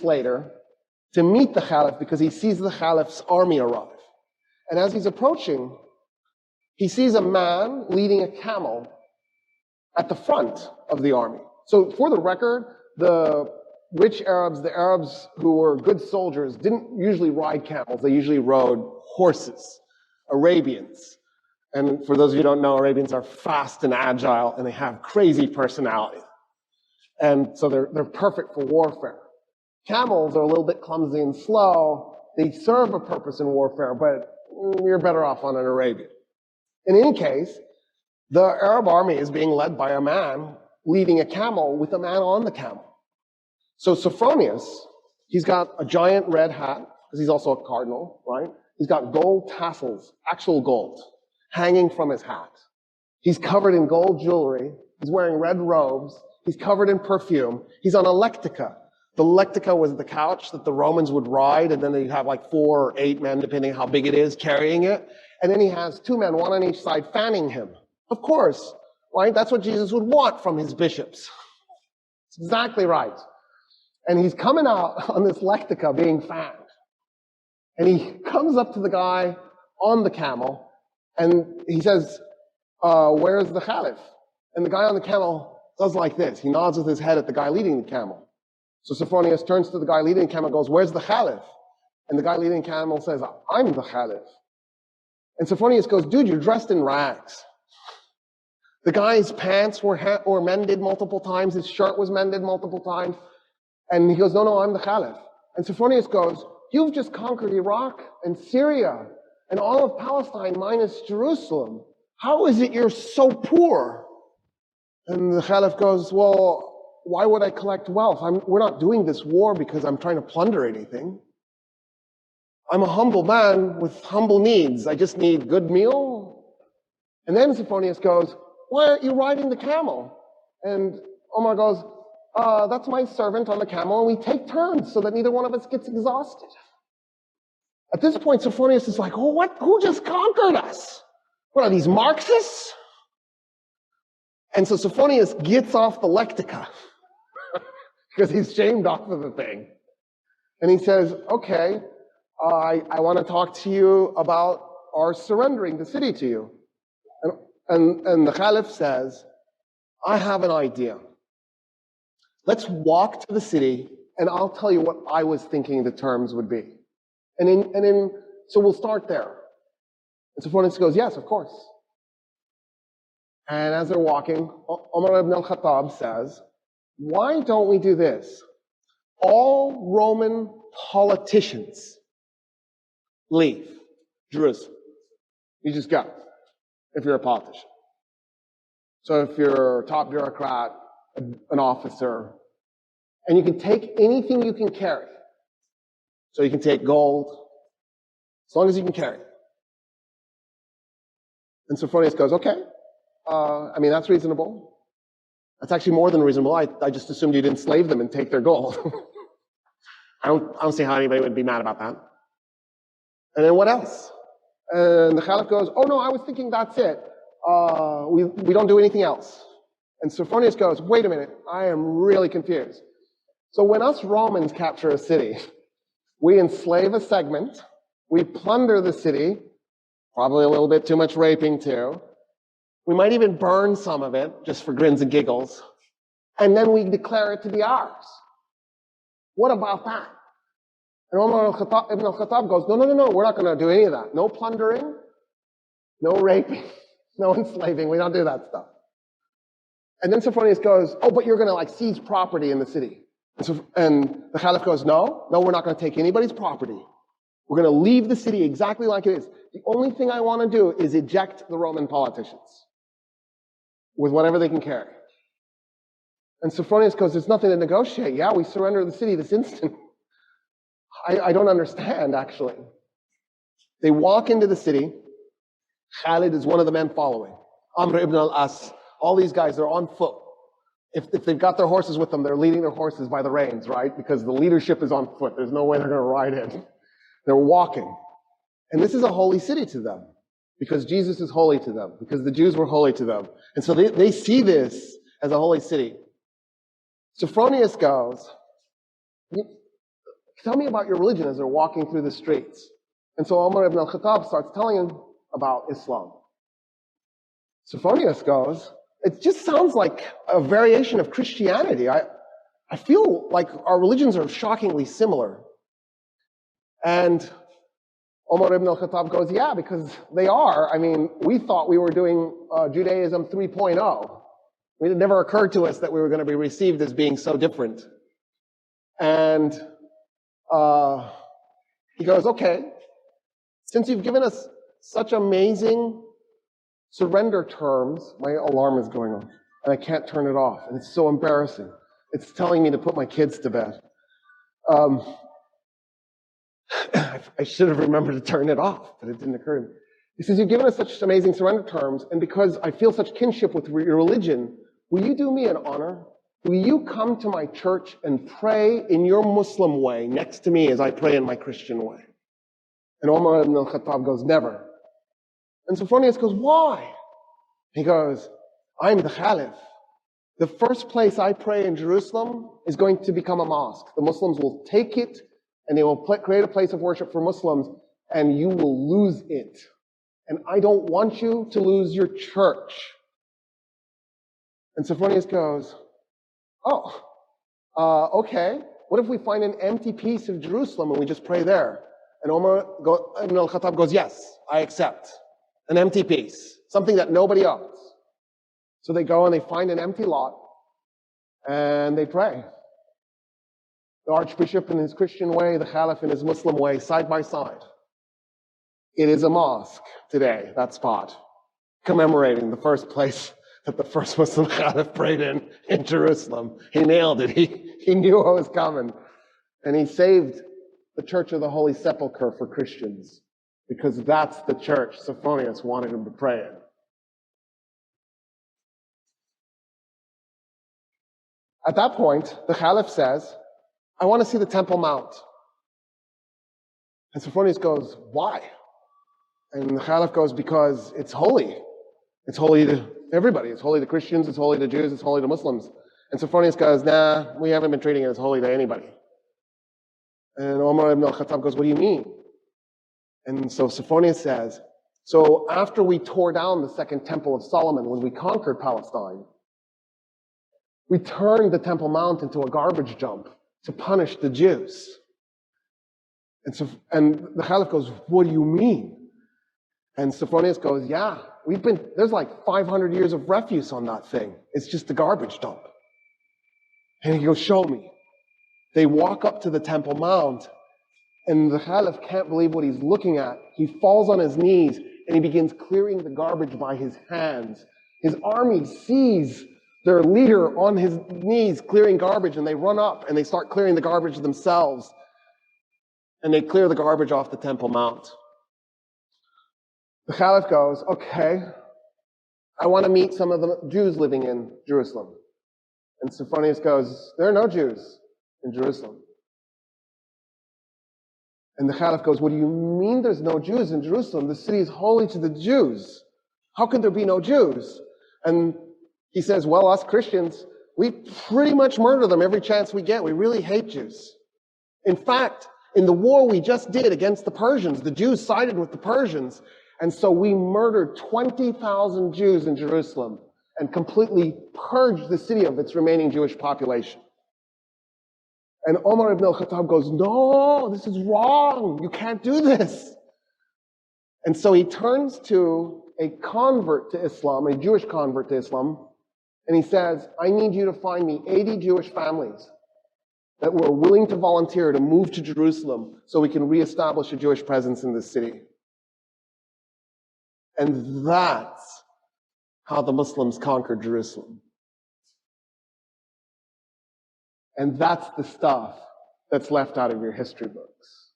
later to meet the Caliph because he sees the Caliph's army arrive. And as he's approaching, he sees a man leading a camel at the front of the army. So for the record, the rich Arabs, the Arabs who were good soldiers, didn't usually ride camels. They usually rode horses, Arabians. And for those of you who don't know, Arabians are fast and agile, and they have crazy personality. And so they're perfect for warfare. Camels are a little bit clumsy and slow. They serve a purpose in warfare, but you're better off on an Arabian. In any case, the Arab army is being led by a man leading a camel with a man on the camel. So Sophronius, he's got a giant red hat, because he's also a cardinal, right? He's got gold tassels, actual gold, hanging from his hat. He's covered in gold jewelry. He's wearing red robes. He's covered in perfume. He's on a lectica. The lectica was the couch that the Romans would ride, and then they'd have like 4 or 8 men, depending how big it is, carrying it. And then he has 2 men, one on each side, fanning him. Of course, right? That's what Jesus would want from his bishops. It's exactly right. And he's coming out on this lectica being fanned. And he comes up to the guy on the camel, and he says, where's the Caliph? And the guy on the camel does like this. He nods with his head at the guy leading the camel. So Sophronius turns to the guy leading the camel and goes, where's the Caliph? And the guy leading the camel says, I'm the Caliph. And Sophronius goes, dude, you're dressed in rags. The guy's pants were mended multiple times. His shirt was mended multiple times. And he goes, no, I'm the Caliph. And Sophronius goes, you've just conquered Iraq and Syria and all of Palestine minus Jerusalem. How is it you're so poor? And the Caliph goes, well, why would I collect wealth? We're not doing this war because I'm trying to plunder anything. I'm a humble man with humble needs. I just need good meal. And then Sophronius goes, why aren't you riding the camel? And Omar goes, that's my servant on the camel, and we take turns so that neither one of us gets exhausted. At this point, Sophronius is like, oh, what? Who just conquered us? What are these, Marxists? And so Sophronius gets off the lectica because he's shamed off of the thing. And he says, okay, I want to talk to you about our surrendering the city to you. And the Caliph says, I have an idea. Let's walk to the city, and I'll tell you what I was thinking the terms would be. So we'll start there. And Sophronius goes, yes, of course. And as they're walking, Umar ibn al-Khattab says, why don't we do this? All Roman politicians leave Jerusalem. You just go, if you're a politician. So if you're a top bureaucrat, an officer, and you can take anything you can carry. So you can take gold, as long as you can carry it. And Sophronius goes, okay, that's reasonable. That's actually more than reasonable. I just assumed you'd enslave them and take their gold. I don't see how anybody would be mad about that. And then what else? And the Caliph goes, oh no, I was thinking that's it. We don't do anything else. And Sophronius goes, wait a minute, I am really confused. So when us Romans capture a city, we enslave a segment, we plunder the city, probably a little bit too much raping too. We might even burn some of it, just for grins and giggles. And then we declare it to be ours. What about that? And Umar ibn al-Khattab goes, no, we're not going to do any of that. No plundering, no raping, no enslaving. We don't do that stuff. And then Sophronius goes, oh, but you're going to seize property in the city. And the Caliph goes, no, we're not going to take anybody's property. We're going to leave the city exactly like it is. The only thing I want to do is eject the Roman politicians with whatever they can carry. And Sophronius goes, there's nothing to negotiate. Yeah, we surrender the city this instant. I don't understand, actually. They walk into the city. Khalid is one of the men following. Amr ibn al-As. All these guys, they're on foot. If they've got their horses with them, they're leading their horses by the reins, right? Because the leadership is on foot. There's no way they're going to ride in. They're walking. And this is a holy city to them. Because Jesus is holy to them. Because the Jews were holy to them. And so they see this as a holy city. Sophronius goes, Tell me about your religion as they're walking through the streets. And so Umar ibn al-Khattab starts telling him about Islam. Sophronius goes, it just sounds like a variation of Christianity. I feel like our religions are shockingly similar. And Umar ibn al-Khattab goes, yeah, because they are. I mean, we thought we were doing Judaism 3.0. It never occurred to us that we were going to be received as being so different. And he goes, okay, since you've given us such amazing surrender terms, my alarm is going on, and I can't turn it off, and it's so embarrassing. It's telling me to put my kids to bed. I should have remembered to turn it off, but it didn't occur to me. He says, you've given us such amazing surrender terms, and because I feel such kinship with your religion, will you do me an honor? Will you come to my church and pray in your Muslim way next to me as I pray in my Christian way? And Umar ibn al-Khattab goes, never. And Sophronius goes, why? He goes, I'm the Caliph. The first place I pray in Jerusalem is going to become a mosque. The Muslims will take it and they will create a place of worship for Muslims, and you will lose it. And I don't want you to lose your church. And Sophronius goes, okay. What if we find an empty piece of Jerusalem and we just pray there? And Umar ibn al-Khattab goes, yes, I accept. An empty piece, something that nobody owns. So they go and they find an empty lot and they pray. The Archbishop in his Christian way, the Caliph in his Muslim way, side by side. It is a mosque today, that spot, commemorating the first place that the first Muslim Caliph prayed in Jerusalem. He nailed it. He knew what was coming. And he saved the Church of the Holy Sepulchre for Christians, because that's the church Sophronius wanted him to pray in. At that point, the Caliph says, I want to see the Temple Mount. And Sophronius goes, why? And the Caliph goes, because it's holy. It's holy to everybody. It's holy to Christians, it's holy to Jews, it's holy to Muslims. And Sophronius goes, nah, we haven't been treating it as holy to anybody. And Umar ibn al-Khattab goes, what do you mean? And so Sophronius says, so after we tore down the second temple of Solomon, when we conquered Palestine, we turned the Temple Mount into a garbage dump to punish the Jews. And the Caliph goes, what do you mean? And Sophronius goes, yeah, there's like 500 years of refuse on that thing. It's just a garbage dump. And he goes, show me. They walk up to the Temple Mount, and the Caliph can't believe what he's looking at. He falls on his knees, and he begins clearing the garbage by his hands. His army sees their leader on his knees clearing garbage, and they run up, and they start clearing the garbage themselves. And they clear the garbage off the Temple Mount. The Caliph goes, okay, I want to meet some of the Jews living in Jerusalem. And Sophronius goes, there are no Jews in Jerusalem. And the Caliph goes, what do you mean there's no Jews in Jerusalem? The city is holy to the Jews. How could there be no Jews? And he says, well, us Christians, we pretty much murder them every chance we get. We really hate Jews. In fact, in the war we just did against the Persians, the Jews sided with the Persians. And so we murdered 20,000 Jews in Jerusalem and completely purged the city of its remaining Jewish population. And Umar ibn al-Khattab goes, no, this is wrong. You can't do this. And so he turns to a convert to Islam, a Jewish convert to Islam, and he says, I need you to find me 80 Jewish families that were willing to volunteer to move to Jerusalem so we can reestablish a Jewish presence in this city. And that's how the Muslims conquered Jerusalem. And that's the stuff that's left out of your history books.